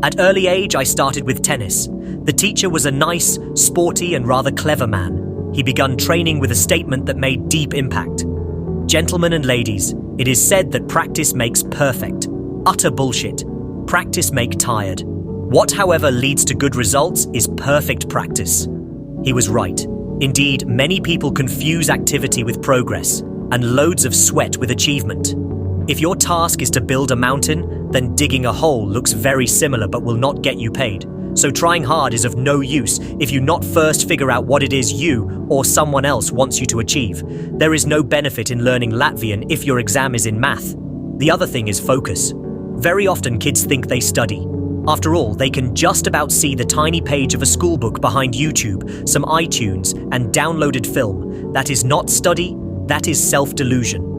At early age, I started with tennis. The teacher was a nice, sporty, and rather clever man. He began training with a statement that made deep impact. Gentlemen and ladies, it is said that practice makes perfect. Utter bullshit. Practice make tired. What, however, leads to good results is perfect practice. He was right. Indeed, many people confuse activity with progress, and loads of sweat with achievement. If your task is to build a mountain, then digging a hole looks very similar but will not get you paid. So trying hard is of no use if you not first figure out what it is you or someone else wants you to achieve. There is no benefit in learning Latvian if your exam is in math. The other thing is focus. Very often kids think they study. After all, they can just about see the tiny page of a school book behind YouTube, some iTunes, and downloaded film. That is not study, that is self-delusion.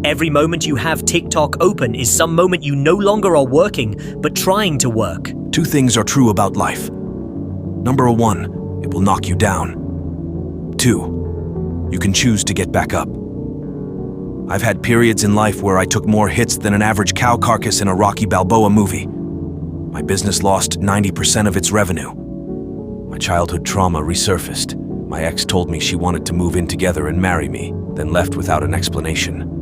Every moment you have TikTok open is some moment you no longer are working, but trying to work. Two things are true about life. Number one, it will knock you down. Two, you can choose to get back up. I've had periods in life where I took more hits than an average cow carcass in a Rocky Balboa movie. My business lost 90% of its revenue. My childhood trauma resurfaced. My ex told me she wanted to move in together and marry me, then left without an explanation.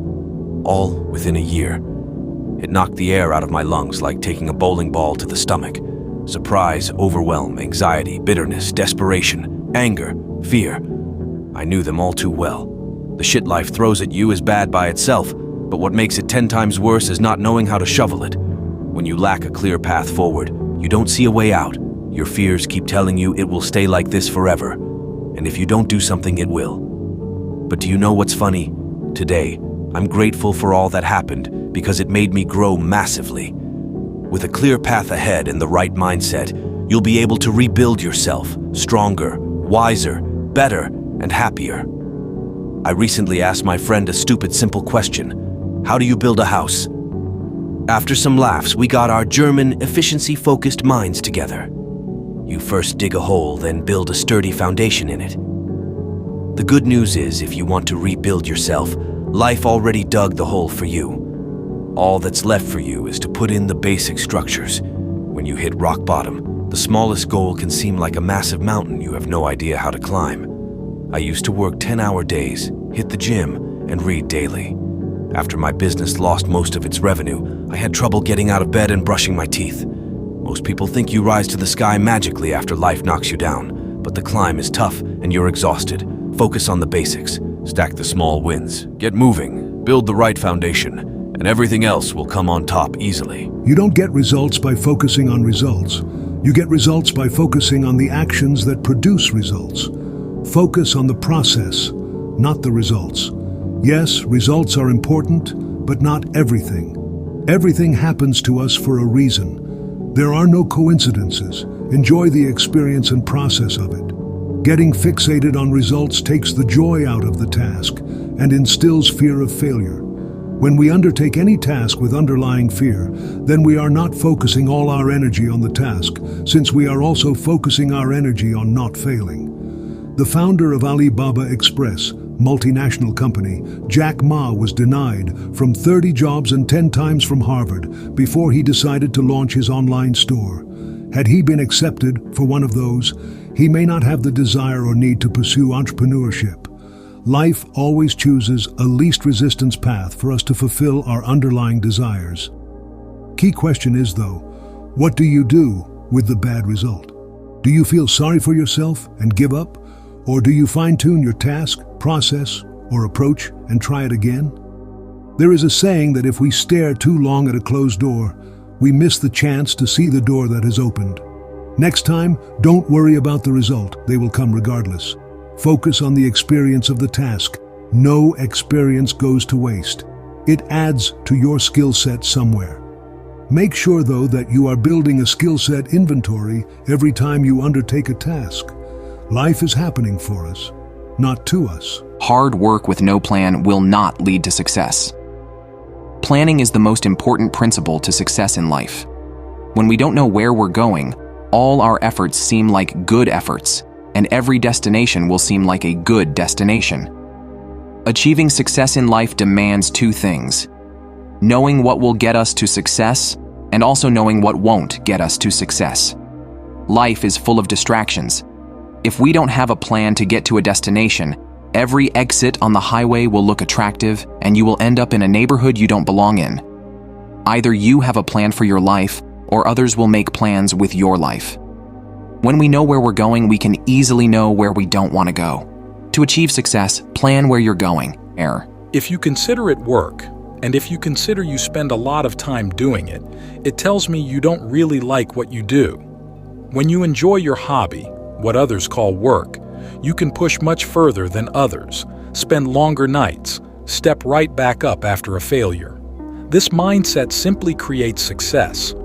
All within a year. It knocked the air out of my lungs like taking a bowling ball to the stomach. Surprise, overwhelm, anxiety, bitterness, desperation, anger, fear. I knew them all too well. The shit life throws at you is bad by itself, but what makes it 10 times worse is not knowing how to shovel it. When you lack a clear path forward, you don't see a way out. Your fears keep telling you it will stay like this forever. And if you don't do something, it will. But do you know what's funny? Today, I'm grateful for all that happened because it made me grow massively. With a clear path ahead and the right mindset, you'll be able to rebuild yourself, stronger, wiser, better, and happier. I recently asked my friend a stupid, simple question. How do you build a house? After some laughs, we got our German, efficiency-focused minds together. You first dig a hole, then build a sturdy foundation in it. The good news is, if you want to rebuild yourself, life already dug the hole for you. All that's left for you is to put in the basic structures. When you hit rock bottom, the smallest goal can seem like a massive mountain you have no idea how to climb. I used to work 10-hour days, hit the gym, and read daily. After my business lost most of its revenue, I had trouble getting out of bed and brushing my teeth. Most people think you rise to the sky magically after life knocks you down, but the climb is tough and you're exhausted. Focus on the basics, stack the small wins, get moving, build the right foundation, and everything else will come on top easily. You don't get results by focusing on results. You get results by focusing on the actions that produce results. Focus on the process, not the results. Yes, results are important, but not everything. Everything happens to us for a reason. There are no coincidences. Enjoy the experience and process of it. Getting fixated on results takes the joy out of the task and instills fear of failure. When we undertake any task with underlying fear, then we are not focusing all our energy on the task, since we are also focusing our energy on not failing. The founder of Alibaba Express, multinational company, Jack Ma, was denied from 30 jobs and 10 times from Harvard before he decided to launch his online store. Had he been accepted for one of those, he may not have the desire or need to pursue entrepreneurship. Life always chooses a least resistance path for us to fulfill our underlying desires. Key question is, though, what do you do with the bad result? Do you feel sorry for yourself and give up? Or do you fine-tune your task, process, or approach and try it again? There is a saying that if we stare too long at a closed door, we miss the chance to see the door that has opened. Next time, don't worry about the result. They will come regardless. Focus on the experience of the task. No experience goes to waste. It adds to your skill set somewhere. Make sure, though, that you are building a skill set inventory every time you undertake a task. Life is happening for us, not to us. Hard work with no plan will not lead to success. Planning is the most important principle to success in life. When we don't know where we're going, all our efforts seem like good efforts, and every destination will seem like a good destination. Achieving success in life demands two things: knowing what will get us to success and also knowing what won't get us to success. Life is full of distractions. If we don't have a plan to get to a destination, every exit on the highway will look attractive and you will end up in a neighborhood you don't belong in. Either you have a plan for your life, or others will make plans with your life. When we know where we're going, we can easily know where we don't want to go. To achieve success, plan where you're going. If you consider it work, and if you consider you spend a lot of time doing it, it tells me you don't really like what you do. When you enjoy your hobby, what others call work, you can push much further than others, spend longer nights, step right back up after a failure. This mindset simply creates success.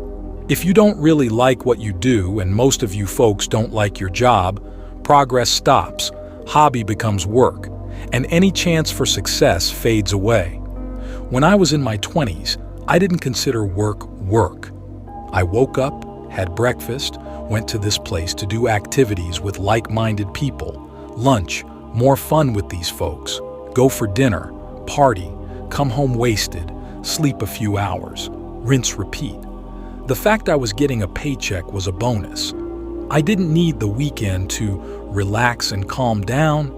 If you don't really like what you do, and most of you folks don't like your job, progress stops, hobby becomes work, and any chance for success fades away. When I was in my 20s, I didn't consider work work. I woke up, had breakfast, went to this place to do activities with like-minded people, lunch, more fun with these folks, go for dinner, party, come home wasted, sleep a few hours, rinse, repeat. The fact I was getting a paycheck was a bonus. I didn't need the weekend to relax and calm down.